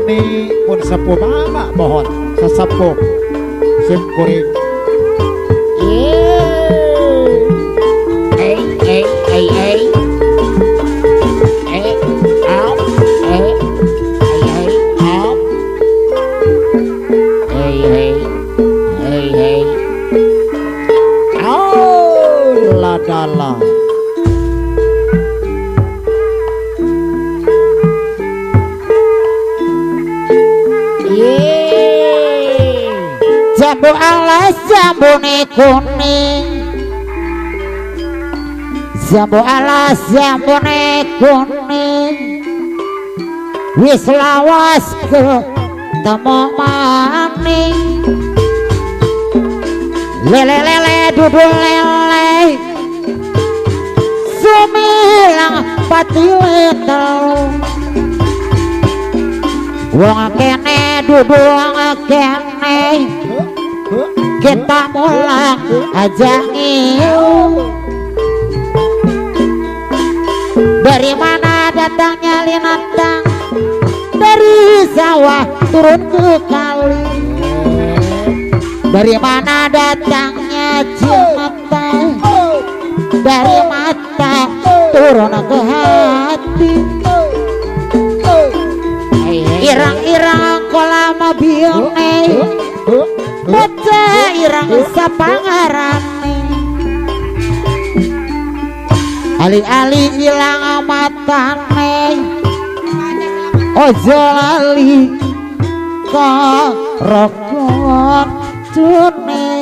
Ini pun sepuh mana mohon sesepuh sim kuring. Ladala jambu alas jambune kuning, jambu alas jambune kuning, wis lawas ke temu maning, lele lele dudul lele sumilang pati wetel, wong kene dudul kene kita mulang aja ngiu. Dari mana datangnya linantang, dari sawah turun ke kali. Dari mana datangnya cinta, dari mata turun ke hati. Irang-irang kolam bione, baca irang sapangarane, ali-ali ilang matane, ojo lali korokon tune.